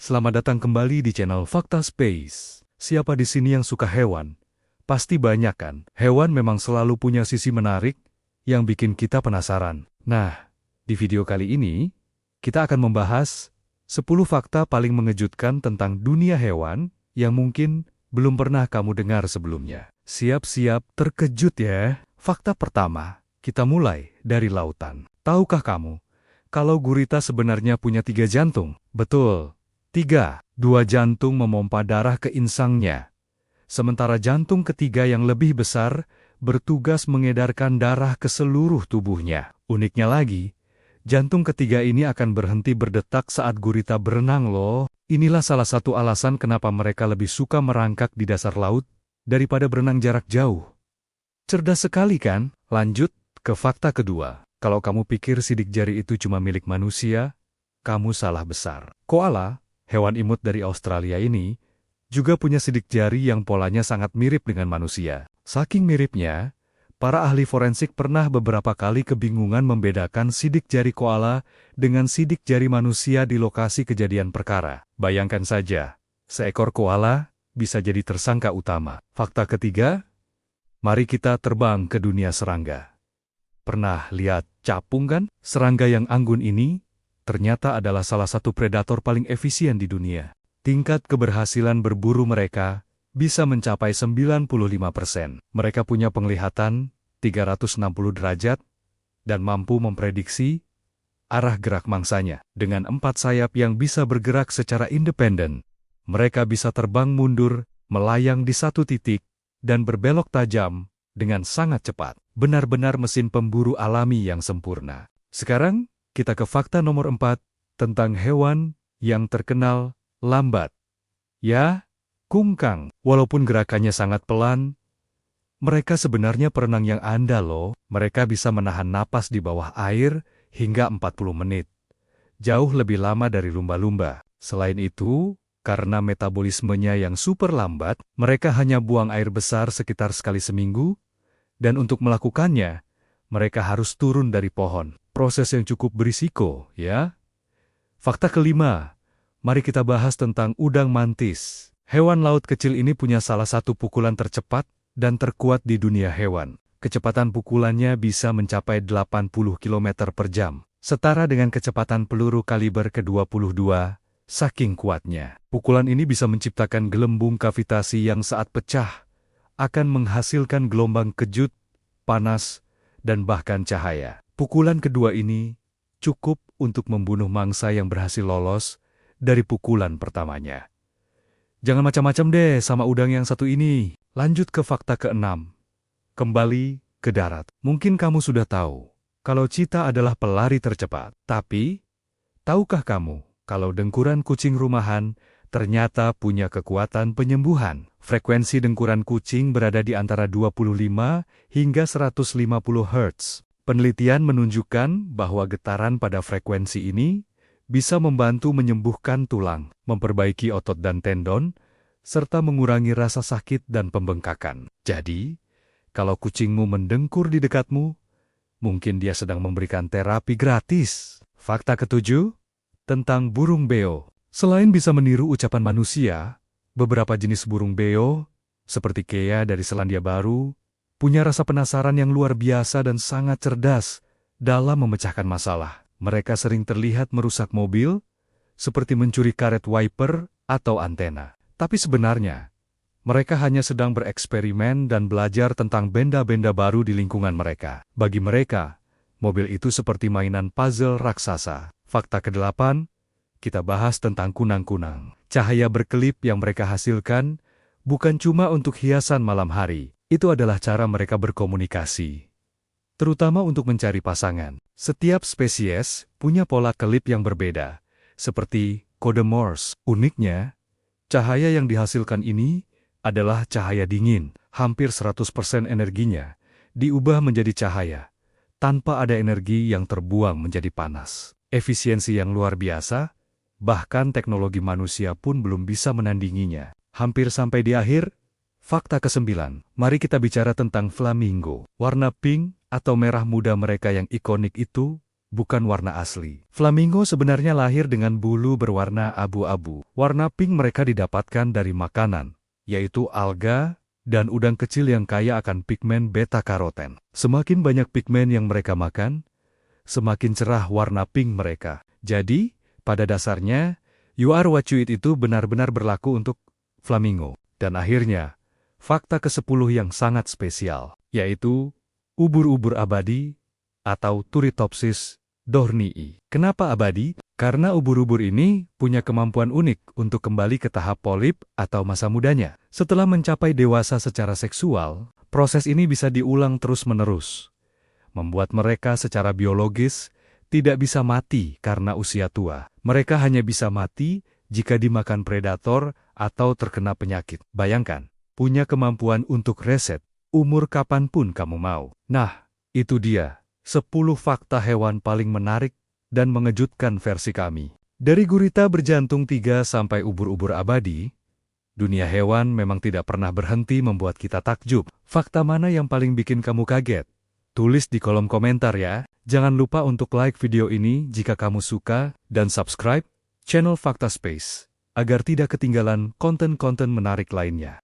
selamat datang kembali di channel Fakta Space. Siapa di sini yang suka hewan? Pasti banyak kan? Hewan memang selalu punya sisi menarik yang bikin kita penasaran. Nah, di video kali ini, kita akan membahas 10 fakta paling mengejutkan tentang dunia hewan yang mungkin belum pernah kamu dengar sebelumnya. Siap-siap terkejut ya. Fakta pertama, kita mulai dari lautan. Tahukah kamu, kalau gurita sebenarnya punya 3 jantung? Betul. 3. 2 jantung memompa darah ke insangnya. Sementara jantung ketiga yang lebih besar bertugas mengedarkan darah ke seluruh tubuhnya. Uniknya lagi, jantung ketiga ini akan berhenti berdetak saat gurita berenang loh. Inilah salah satu alasan kenapa mereka lebih suka merangkak di dasar laut daripada berenang jarak jauh. Cerdas sekali kan? Lanjut ke fakta kedua. Kalau kamu pikir sidik jari itu cuma milik manusia, kamu salah besar. Koala, hewan imut dari Australia ini, juga punya sidik jari yang polanya sangat mirip dengan manusia. Saking miripnya, para ahli forensik pernah beberapa kali kebingungan membedakan sidik jari koala dengan sidik jari manusia di lokasi kejadian perkara. Bayangkan saja, seekor koala bisa jadi tersangka utama. Fakta ketiga, mari kita terbang ke dunia serangga. Pernah lihat capung kan? Serangga yang anggun ini ternyata adalah salah satu predator paling efisien di dunia. Tingkat keberhasilan berburu mereka bisa mencapai 95%. Mereka punya penglihatan 360 derajat dan mampu memprediksi arah gerak mangsanya. Dengan 4 sayap yang bisa bergerak secara independen, mereka bisa terbang mundur, melayang di satu titik, dan berbelok tajam dengan sangat cepat. Benar-benar mesin pemburu alami yang sempurna. Sekarang, kita ke fakta nomor 4 tentang hewan yang terkenal lambat. Ya, kungkang. Walaupun gerakannya sangat pelan, mereka sebenarnya perenang yang andal loh. Mereka bisa menahan napas di bawah air hingga 40 menit. Jauh lebih lama dari lumba-lumba. Selain itu, karena metabolismenya yang super lambat, mereka hanya buang air besar sekitar sekali seminggu, dan untuk melakukannya, mereka harus turun dari pohon. Proses yang cukup berisiko, ya. Fakta kelima, mari kita bahas tentang udang mantis. Hewan laut kecil ini punya salah satu pukulan tercepat dan terkuat di dunia hewan. Kecepatan pukulannya bisa mencapai 80 km per jam, setara dengan kecepatan peluru kaliber ke-22, saking kuatnya. Pukulan ini bisa menciptakan gelembung kavitasi yang saat pecah akan menghasilkan gelombang kejut, panas, dan bahkan cahaya. Pukulan kedua ini cukup untuk membunuh mangsa yang berhasil lolos dari pukulan pertamanya. Jangan macam-macam deh sama udang yang satu ini. Lanjut ke fakta ke-6. Kembali ke darat. Mungkin kamu sudah tahu kalau cheetah adalah pelari tercepat. Tapi, tahukah kamu kalau dengkuran kucing rumahan ternyata punya kekuatan penyembuhan? Frekuensi dengkuran kucing berada di antara 25 hingga 150 Hz. Penelitian menunjukkan bahwa getaran pada frekuensi ini bisa membantu menyembuhkan tulang, memperbaiki otot dan tendon, serta mengurangi rasa sakit dan pembengkakan. Jadi, kalau kucingmu mendengkur di dekatmu, mungkin dia sedang memberikan terapi gratis. Fakta ketujuh, tentang burung beo. Selain bisa meniru ucapan manusia, beberapa jenis burung beo, seperti kea dari Selandia Baru, punya rasa penasaran yang luar biasa dan sangat cerdas dalam memecahkan masalah. Mereka sering terlihat merusak mobil, seperti mencuri karet wiper atau antena. Tapi sebenarnya, mereka hanya sedang bereksperimen dan belajar tentang benda-benda baru di lingkungan mereka. Bagi mereka, mobil itu seperti mainan puzzle raksasa. Fakta ke-8, kita bahas tentang kunang-kunang. Cahaya berkelip yang mereka hasilkan bukan cuma untuk hiasan malam hari. Itu adalah cara mereka berkomunikasi, terutama untuk mencari pasangan. Setiap spesies punya pola kelip yang berbeda, seperti kode Morse. Uniknya, cahaya yang dihasilkan ini adalah cahaya dingin. Hampir 100% energinya diubah menjadi cahaya, tanpa ada energi yang terbuang menjadi panas. Efisiensi yang luar biasa, bahkan teknologi manusia pun belum bisa menandinginya. Hampir sampai di akhir, fakta ke-9, mari kita bicara tentang flamingo. Warna pink atau merah muda mereka yang ikonik itu bukan warna asli. Flamingo sebenarnya lahir dengan bulu berwarna abu-abu. Warna pink mereka didapatkan dari makanan, yaitu alga dan udang kecil yang kaya akan pigmen beta-karoten. Semakin banyak pigmen yang mereka makan, semakin cerah warna pink mereka. Jadi, pada dasarnya, you are what you eat itu benar-benar berlaku untuk flamingo. Dan akhirnya, fakta ke-10 yang sangat spesial, yaitu ubur-ubur abadi atau Turritopsis dohrnii. Kenapa abadi? Karena ubur-ubur ini punya kemampuan unik untuk kembali ke tahap polip atau masa mudanya. Setelah mencapai dewasa secara seksual, proses ini bisa diulang terus-menerus, membuat mereka secara biologis tidak bisa mati karena usia tua. Mereka hanya bisa mati jika dimakan predator atau terkena penyakit. Bayangkan, punya kemampuan untuk reset umur kapanpun kamu mau. Nah, itu dia 10 fakta hewan paling menarik dan mengejutkan versi kami. Dari gurita berjantung 3 sampai ubur-ubur abadi, dunia hewan memang tidak pernah berhenti membuat kita takjub. Fakta mana yang paling bikin kamu kaget? Tulis di kolom komentar ya. Jangan lupa untuk like video ini jika kamu suka dan subscribe channel Fakta Space agar tidak ketinggalan konten-konten menarik lainnya.